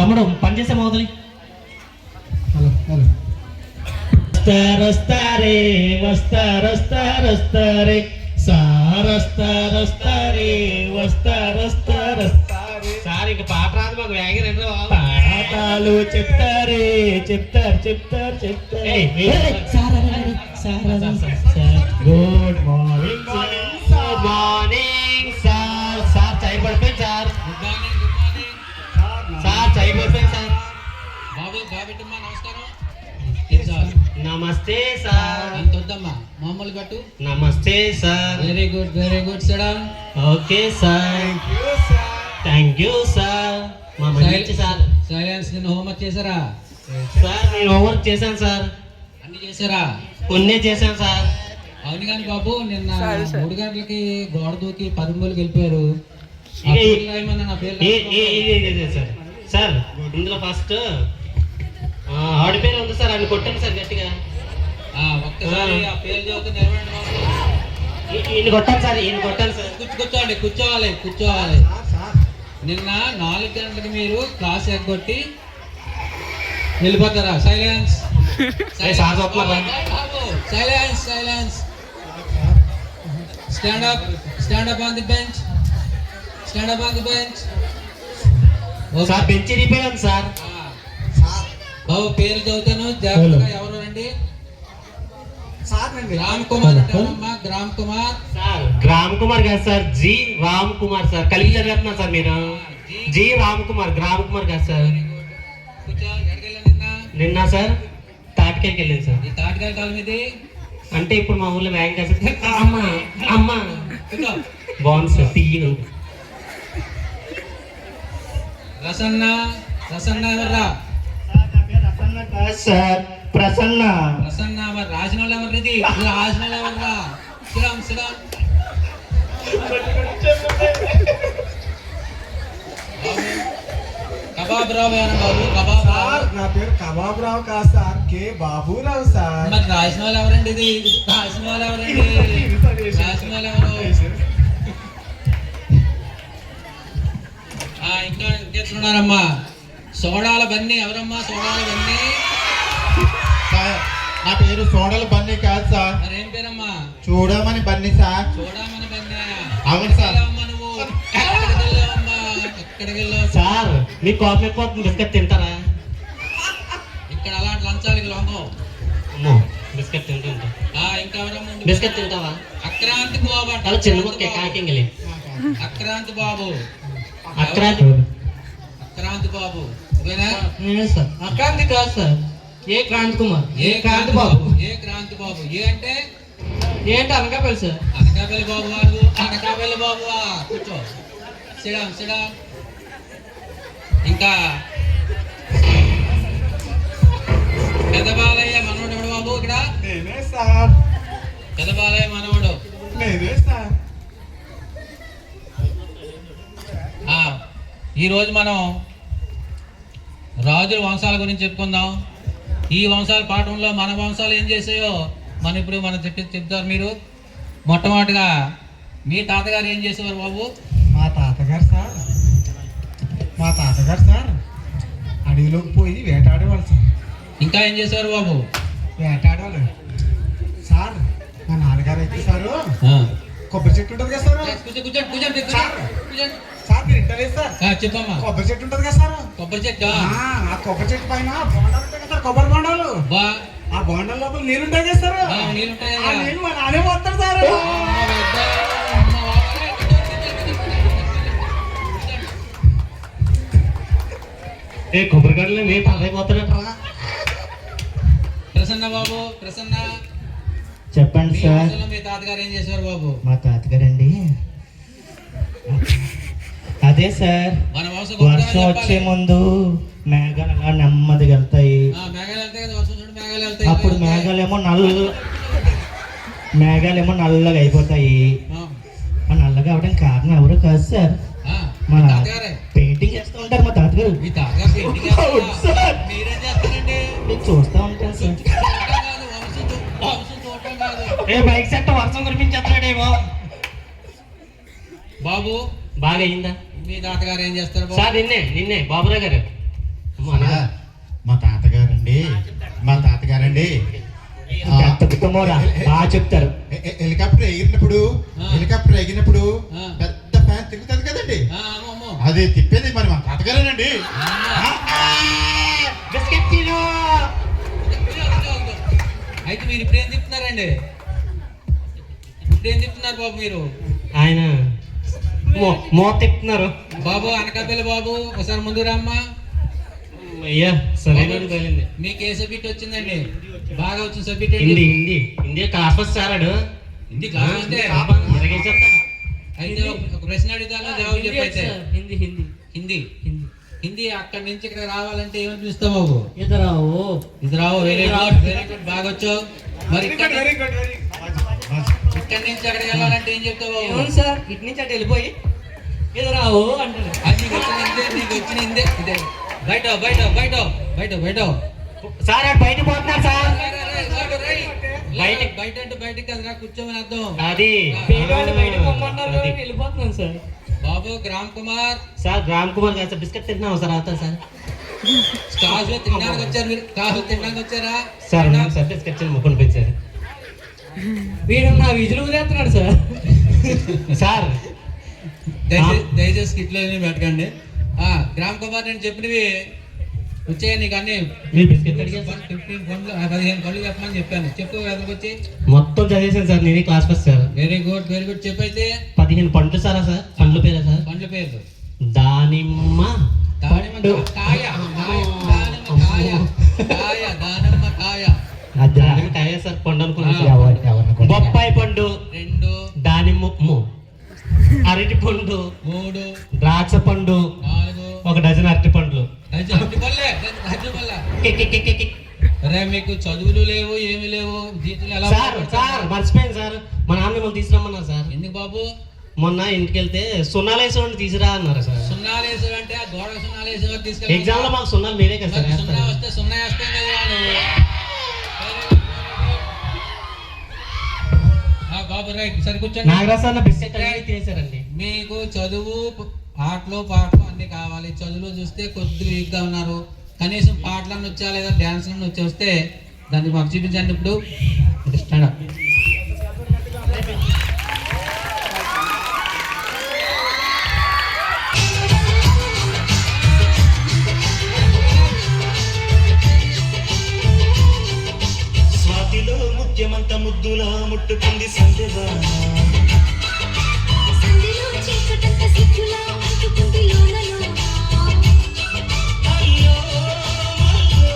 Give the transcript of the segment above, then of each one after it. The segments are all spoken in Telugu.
తమ్ముడు పనిచేసే మొదలు రస్తారే వస్తారే సారస్తారే వస్తారే సార్ ఇంకా పాట రాదు మాకు వేగ పాఠాలు చెప్తారు గుడ్ మార్నింగ్ సార్ సార్ చై పడిపోయింది సార్ సార్ చై పడిపోయింది సార్ బాబెట్టమ్మా నమస్కారం. నమస్తే సార్. అంత వద్దమ్మా మామూలు కట్టు. నమస్తే sir. Very good sudden. Okay sir. Thank you sir. మా మంచి సార్. సైలెన్స్. నిన్న హోంవర్క్ చేశారా? సార్ నేను హోంవర్క్ చేశాను సార్. అన్ని చేశారా? కొన్ని చేశాను సార్. అవును కానీ బాబు నిన్న 3 గంటలకి గోడ దూకి 10 మూలకి వెళ్ళిపోయారు. నా పేరు సార్. సార్ ఇందులో ఫస్ట్ ఆడి పేరు ఉంది సార్, అని కొట్టాను సార్ గట్టిగా. ఒక్కసారి ఆ పేరు చదివితే నిలబడండి బాబు. ఈయన కొట్టాను సార్, ఈయన కొట్టాను సార్. కూర్చోవాలి. నిన్న 4 గంటలకి మీరు క్లాస్ ఎగ్గొట్టి వెళ్ళిపోతారా? Silence. Silence. Stand up on the bench. Sir bench repair sir. బాబు పేరు చదువుతాను జాగ్రత్తగా. ఎవరు అండి? రామ్ కుమార్ అంటారమ్మా. గ్రామ్ కుమార్ కాదు sir, G Ram Kumar sir. కలిగి చదివేస్తున్నా సార్ మీరు. జి రామ్ కుమార్, గ్రామ్ కుమార్ కాదు సార్. నిన్న సార్ తాటికాయకి వెళ్ళాను సార్. ఈ తాటికాయ కాలం ఇది అంటే ఇప్పుడు మా ఊళ్ళో బ్యాంక్ అమ్మా బాగుంది సార్. తీయగా రసన్న ఎవర్రా? సార్ ప్రసన్న. మరి రాసిన వాళ్ళు ఎవరు? ఇది రాసిన వాళ్ళు ఎవర్రా? సిరామ్. కబాబ్ రావు బాబు. నా పేరు కబాబ్ రావు కాదు సార్, కే బాబురావు సార్. మరి రాసిన వాళ్ళు ఎవరండి? ఇది రాసిన వాళ్ళు ఎవరు? ఇంకా ఇంకెట్లున్నారమ్మా? సోడాల బన్నీ ఎవరమ్మా? నా పేరు సోడల బన్నీ కాదు సార్. మరి ఏం పేరమ్మా? చూడమని బన్నీ సార్. అవును సార్. నువ్వు ఎక్కడికి వెళ్ళావు సార్? మీ కాఫీ అయిపోతుంది, బిస్కెట్ తింటారా? ఇక్కడ అలాంటి లంచాలకి లొంగం. బిస్కెట్ తింటుంటా. ఇంకా ఎవరమ్మా? బిస్కెట్ తింటావా? అక్రాంతి బాబు. అలా చిన్న మొక్క కాకింగలి. అక్రాంతి బాబు. అక్రాంతి బాబు. సార్ అక్రాంతి కాదు సార్, ఏ క్రాంతి కుమార్. ఏ క్రాంతి బాబు. ఏ అంటే ఏంటి? అనకాపల్లి సార్. అనకాపల్లి బాబు వాడు. అనకాపల్లి బాబు. కూర్చో. సిడా. ఇంకా పెద్ద బాలయ్య మనవడు ఎవడు బాబు ఇక్కడ? నేనే సార్. పెద్ద బాలయ్య మనవడు నేనే సార్. ఈరోజు మనం రాజుల వంశాల గురించి చెప్పుకుందాం. ఈ వంశాల పాఠంలో మన వంశాలు ఏం చేసాయో మనం చెప్తారు మీరు. మొట్టమొదటిగా మీ తాతగారు ఏం చేసేవారు బాబు? మా తాతగారు సార్ అడవిలోకి పోయి వేటాడేవాళ్ళు సార్. ఇంకా ఏం చేసేవారు బాబు? వేటాడేవాళ్ళు సార్. మా నాన్నగారు అయితే సారు కొబ్బరి చెట్టు ఉంటుంది కదా సార్. సార్ మీరు ఇంటలేదు సార్. చెప్పమ్మా. కొబ్బరి చెట్టు ఉంటుంది కదా సార్. కొబ్బరి చెట్టు. ఆ కొబ్బరి చెట్టు పైన బోండాలు ఉంటాయి కదా సార్, కొబ్బరి బోండాలు. ఆ బోండాల లోపల నీళ్ళు ఉంటాయి కదా సార్. నీళ్ళు మా నానే పోతాడు సార్. ఏ కొబ్బరికాయలు నేను తాగైపోతాడట్రా. ప్రసన్న చెప్పండి సార్. మీ తాతగారు ఏం చేసేవారు బాబు? మా తాతగారండి అదే సార్, వర్షం వచ్చే ముందు మేఘాలు అలా నెమ్మదిగా వెళ్తాయి. అప్పుడు మేఘాలేమో నల్లగా అయిపోతాయి. ఆ నల్లగా అవడం కారణం ఎవరు కాదు సార్, మా పెయింటింగ్ చేస్తూ ఉంటారు మా తాతగారు. నేను చూస్తూ ఉంటాను సార్. బైక్ సెట్ వర్షం కురిపించేస్తాడేమో బాబు. బాగా అయిందా? మీ తాతగారు ఏం చేస్తారు సార్? నిన్నే బాబురావు గారు సార్, మా తాతగారండి పెద్ద కుటుంబంరా, బాగా చెప్తారు. హెలికాప్టర్ ఎగిరినప్పుడు ఆ. పెద్ద ఫ్యాన్ తిరుగుతుంది కదండి, అమ్మో అది తిప్పేది మరి మా తాతగారేనండి. బిస్కెట్ తిను. అయితే మీరు ఇప్పుడు ఏం తిప్పుతున్నారండి? బాబు మీరు? ఆయన మోత తిప్పుతున్నారు. బాబు అనకాపల్లి బాబు ఒకసారి ముందు రామ్మా. అయ్యా సరైన తగిలింది. మీకు ఏ సబ్జెక్ట్ వచ్చిందండి? బాగా వచ్చిన subject Hindi Hindi Hindi class first సారాడు. హిందీ క్లాస్ వస్తే చెప్తాను. అయితే ఒక ప్రశ్న అడుగుతాను, జవాబు చెప్పైతే. హిందీ హిందీ హిందీ హిందీ హిందీ అక్కడి నుంచి ఇక్కడ రావాలంటే ఏమని పిలుస్తావు బాబు? ఇది రావు. ఇది రావు. వెరీ గుడ్ బాగా వచ్చావు. మరి ఇక్కడి నుంచి అక్కడికి వెళ్ళాలంటే ఏం చెప్తావు బాబు? ఏమని సార్ ఇటు నుంచి అటు వెళ్ళిపోయి ఇది రావు అంటారు. అది నీకు వచ్చిన హిందే ఇదే. బయట సార్ అటు బయట పోతున్నారు సార్. బయట అంటే బయటకి కదరా, కూర్చోమని అర్థం. అది పేదవాళ్ళు బయటకు పొమ్మన్నారు అది. వెళ్ళిపోతున్నాను సార్. బాబు గ్రామ్ కుమార్ సార్ రామ్ కుమార్ గారు సార్ బిస్కెట్ తింటున్నాం సార్. అవుతా సార్. కాసు తినడానికి వచ్చారు మీరు? కాసు తినడానికి వచ్చారా? సార్ ఉన్నాను సార్. బిస్కెట్ తిని ముక్కుని పెంచారు వీడు నా విజులు వదిలేస్తున్నాడు సార్. సార్. దయచేసి కిట్లో పెట్టకండి. గ్రామ్ కుమార్ నేను చెప్పినవి వచ్చాయి నీకు అన్ని. మీరు బిస్కెట్ అడిగారు సార్. 15 పనులు 15 పనులు చెప్పమని చెప్పాను. చెప్పు ఎదురుకు వచ్చి. మొత్తం చదివేశాను సార్. నేనే class first sir. Very good చెప్పైతే. 15 పండ్లు సారా సార్. పండ్ల పేరా సార్? పండ్ల పేర్లు దానిమ్మ పండు. దానిమ్మ కాయ. దానిమ్మ కాయ సార్. పండు అనుకున్నాను. బొప్పాయి పండు 2, దానిమ్మ, అరటి పండు 3, ద్రాక్ష పండు 4. 1 డజన్ అరటి పండ్లు. అరే మీకు చదువులు లేవు, ఏమి లేవు, జీతాలు ఎలా? సార్ మర్చిపోయాను సార్. మా నాన్న మిమ్మల్ని తీసుకురమ్మన్నారు సార్. ఎందుకు బాబు? మొన్న ఇంటికి వెళ్తే సున్నాలు వేసేవాడిని తీసుకురా అన్నారు సార్. సున్నాలు వేసావంటే ఆ గోడ సున్నాలు వేసేవారు తీసుకెళ్ళి. ఎగ్జామ్ లో మాకు సున్నాలు మీరే కదా సార్ సున్నా వేస్తారు. వస్తే సున్నా వేస్తాం కదా నువ్వు. బాబు రైట్, సరే కూర్చోండి. నాగరాజు సార్ బిస్కెట్ అడిగి తినేశారండి. మీకు చదువు, ఆటలు పాటలు అన్ని కావాలి. చదువులో చూస్తే కొద్దిగా వీక్గా ఉన్నారు. కనీసం పాటలన్నీ వచ్చా లేదా డ్యాన్స్లన్నీ వచ్చి వస్తే దాన్ని మాకు చూపించండి. ఇప్పుడు స్టాండ్ అప్. స్వాతిలో ముత్యమంత ముద్దులా ముట్టుకుంది సంధ్యవా. సంధిలో చీకటంత సిగ్గులా అంటుకుంది లోనలో. అయ్యో అయ్యో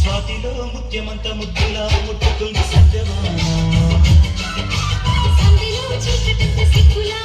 స్వాతిలో ముత్యమంత ముద్దులా ముట్టుకుంది సంధ్యవా. సంధిలో చీకటంత సిగ్గులా